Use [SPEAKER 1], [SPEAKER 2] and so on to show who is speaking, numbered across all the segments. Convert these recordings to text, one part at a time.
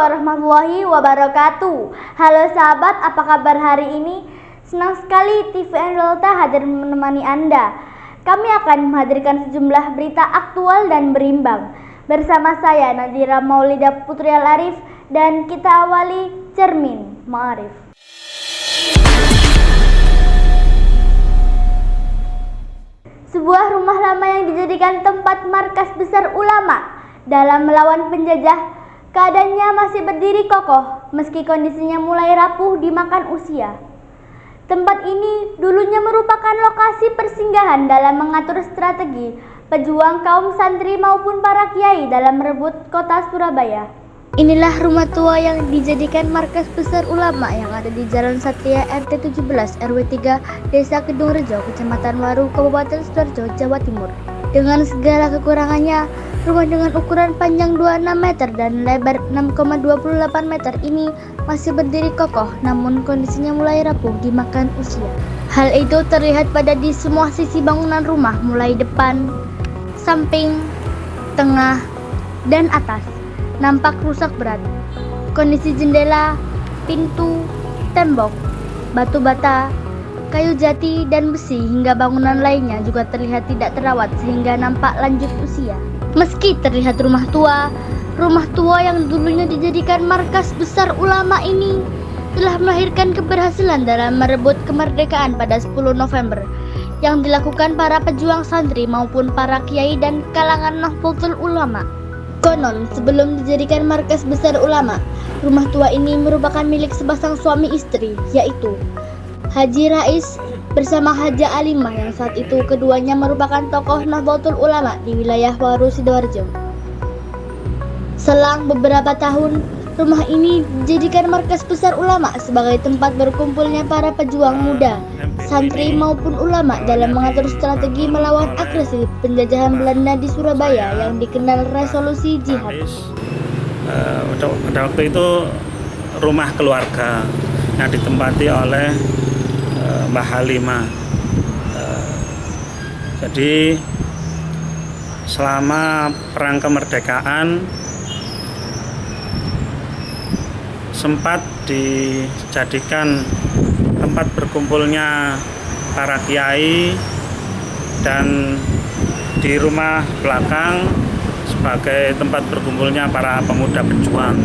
[SPEAKER 1] warahmatullahi wabarakatuh. Halo sahabat, apa kabar hari ini? Senang sekali TV Delta hadir menemani Anda. Kami akan menghadirkan sejumlah berita aktual dan berimbang. Bersama saya Nadira Maulida Putri Al-Arif, dan kita awali Cermin Ma'arif. Sebuah rumah lama yang dijadikan tempat markas besar ulama dalam melawan penjajah, keadaannya masih berdiri kokoh meski kondisinya mulai rapuh dimakan usia. Tempat ini dulunya merupakan lokasi persinggahan dalam mengatur strategi pejuang kaum santri maupun para kiai dalam merebut kota Surabaya. Inilah rumah tua yang dijadikan markas besar ulama yang ada di Jalan Satria RT 17 RW 3 Desa Kedung Rejo, Kecamatan Waru, Kabupaten Sidoarjo, Jawa Timur. Dengan segala kekurangannya, rumah dengan ukuran panjang 26 meter dan lebar 6,28 meter ini masih berdiri kokoh, namun kondisinya mulai rapuh dimakan usia. Hal itu terlihat pada di semua sisi bangunan rumah, mulai depan, samping, tengah, dan atas. Nampak rusak berat. Kondisi jendela, pintu, tembok, batu bata, kayu jati, dan besi hingga bangunan lainnya juga terlihat tidak terawat sehingga nampak lanjut usia. Meski terlihat rumah tua yang dulunya dijadikan markas besar ulama ini telah melahirkan keberhasilan dalam merebut kemerdekaan pada 10 November yang dilakukan para pejuang santri maupun para kiai dan kalangan Nahdlatul Ulama. Konon, sebelum dijadikan markas besar ulama, rumah tua ini merupakan milik sepasang suami istri, yaitu Haji Rais bersama Haja Alimah yang saat itu keduanya merupakan tokoh Nahdlatul Ulama di wilayah Waru, Sidoarjo. Selang beberapa tahun, rumah ini dijadikan markas besar ulama sebagai tempat berkumpulnya para pejuang muda, santri maupun ulama dalam mengatur strategi melawan agresi penjajahan Belanda di Surabaya yang dikenal resolusi jihad.
[SPEAKER 2] Pada waktu itu rumah keluarga yang ditempati oleh Mbah Halimah. Jadi selama perang kemerdekaan sempat dijadikan tempat berkumpulnya para kiai, dan di rumah belakang sebagai tempat berkumpulnya para pemuda pejuang.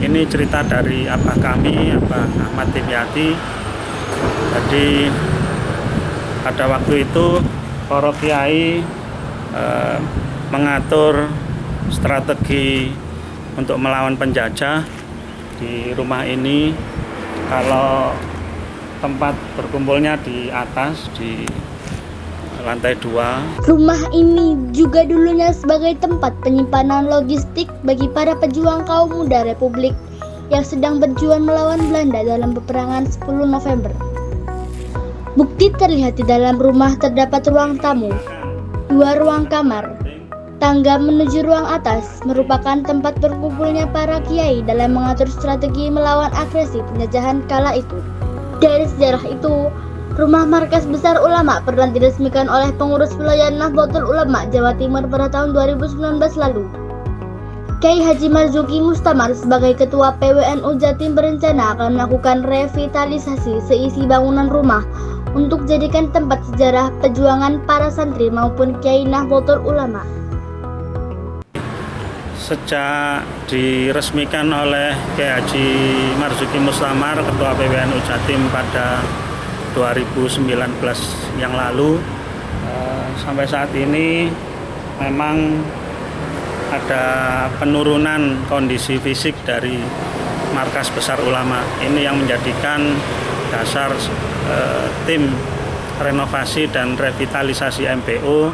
[SPEAKER 2] Ini cerita dari abah kami, Abah Ahmad Timyati. Jadi pada waktu itu para kiai mengatur strategi untuk melawan penjajah di rumah ini. Kalau tempat berkumpulnya di atas, di lantai 2.
[SPEAKER 1] Rumah ini juga dulunya sebagai tempat penyimpanan logistik bagi para pejuang kaum muda Republik yang sedang berjuang melawan Belanda dalam peperangan 10 November. Bukti terlihat di dalam rumah terdapat ruang tamu, 2 ruang kamar, tangga menuju ruang atas merupakan tempat berkumpulnya para kiai dalam mengatur strategi melawan agresi penjajahan kala itu. Dari sejarah itu, rumah markas besar ulama pernah diresmikan oleh pengurus wilayah Nahdlatul Ulama Jawa Timur pada tahun 2019 lalu. Kiai Haji Marzuki Mustamar sebagai ketua PWNU Jatim berencana akan melakukan revitalisasi seisi bangunan rumah untuk jadikan tempat sejarah perjuangan para santri maupun kiai Nahdlatul Ulama.
[SPEAKER 2] Sejak diresmikan oleh Kiai Haji Marzuki Mustamar, Ketua PWNU Jatim pada 2019 yang lalu, sampai saat ini memang ada penurunan kondisi fisik dari markas besar ulama. Ini yang menjadikan dasar tim renovasi dan revitalisasi MPO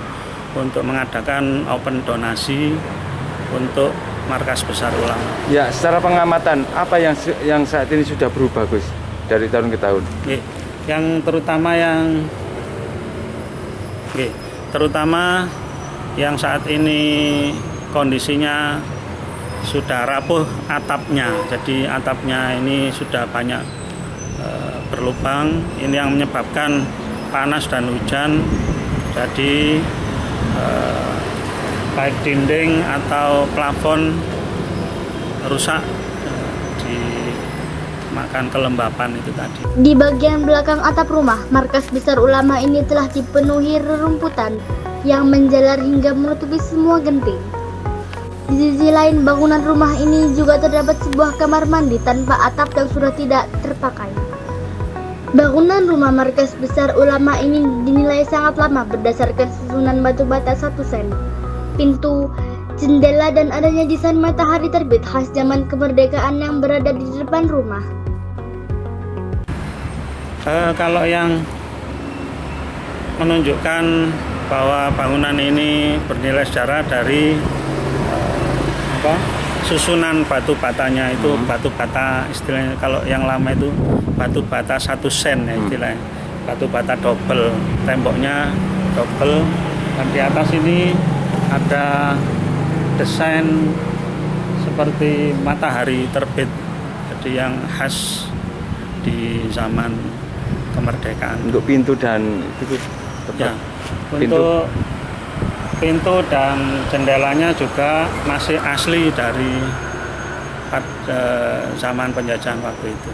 [SPEAKER 2] untuk mengadakan open donasi untuk markas besar ulama.
[SPEAKER 3] Ya, secara pengamatan apa yang saat ini sudah berubah, Gus, dari tahun ke tahun?
[SPEAKER 2] Yang terutama yang saat ini kondisinya sudah rapuh atapnya. Jadi atapnya ini sudah banyak berlubang. Ini yang menyebabkan panas dan hujan. Jadi baik dinding atau plafon rusak makan kelembapan itu tadi.
[SPEAKER 1] Di bagian belakang atap rumah, markas besar ulama ini telah dipenuhi rerumputan yang menjalar hingga menutupi semua genting. Di sisi lain bangunan rumah ini juga terdapat sebuah kamar mandi tanpa atap yang sudah tidak terpakai. Bangunan rumah markas besar ulama ini dinilai sangat lama berdasarkan susunan batu bata 1 sen, pintu, jendela dan adanya desain matahari terbit khas zaman kemerdekaan yang berada di depan rumah.
[SPEAKER 2] Kalau yang menunjukkan bahwa bangunan ini bernilai sejarah dari susunan batu batanya itu batu bata istilahnya, kalau yang lama itu batu bata 1 sen ya istilahnya, batu bata double, temboknya double, dan di atas ini ada desain seperti matahari terbit, jadi yang khas di zaman kemerdekaan.
[SPEAKER 3] Untuk pintu dan itu
[SPEAKER 2] Ya, untuk pintu dan jendelanya juga masih asli dari zaman penjajahan waktu itu.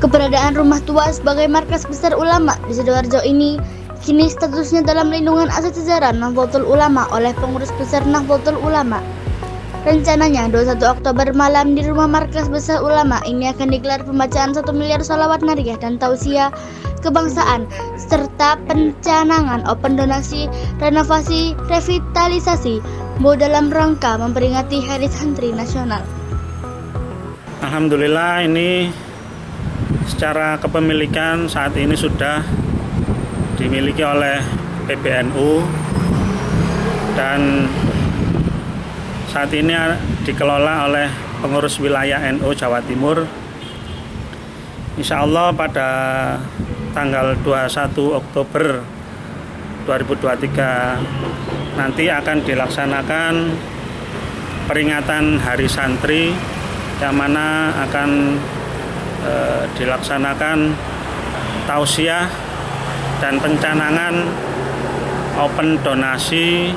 [SPEAKER 1] Keberadaan rumah tua sebagai markas besar ulama di Sidoarjo ini kini statusnya dalam lindungan aset sejarah Nahdlatul Ulama oleh pengurus besar Nahdlatul Ulama. Rencananya 21 Oktober malam di rumah markas besar ulama ini akan digelar pembacaan 1 miliar sholawat nariyah dan tausiah kebangsaan serta pencanangan open donasi renovasi revitalisasi dalam rangka memperingati Hari Santri Nasional.
[SPEAKER 2] Alhamdulillah ini secara kepemilikan saat ini sudah dimiliki oleh PBNU dan saat ini dikelola oleh pengurus wilayah NU Jawa Timur. Insya Allah pada tanggal 21 Oktober 2023 nanti akan dilaksanakan peringatan Hari Santri, yang mana akan dilaksanakan tausiah dan pencanangan open donasi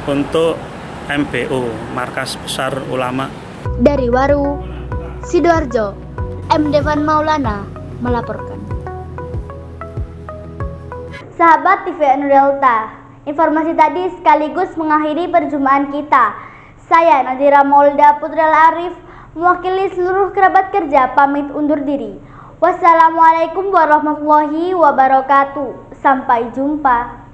[SPEAKER 2] untuk MBU, Markas Besar Ulama.
[SPEAKER 1] Dari Waru, Sidoarjo, M. Devan Maulana melaporkan. Sahabat TV NU Delta, informasi tadi sekaligus mengakhiri perjumpaan kita. Saya Nadira Maulda Putrel Arif, mewakili seluruh kerabat kerja pamit undur diri. Wassalamualaikum warahmatullahi wabarakatuh. Sampai jumpa.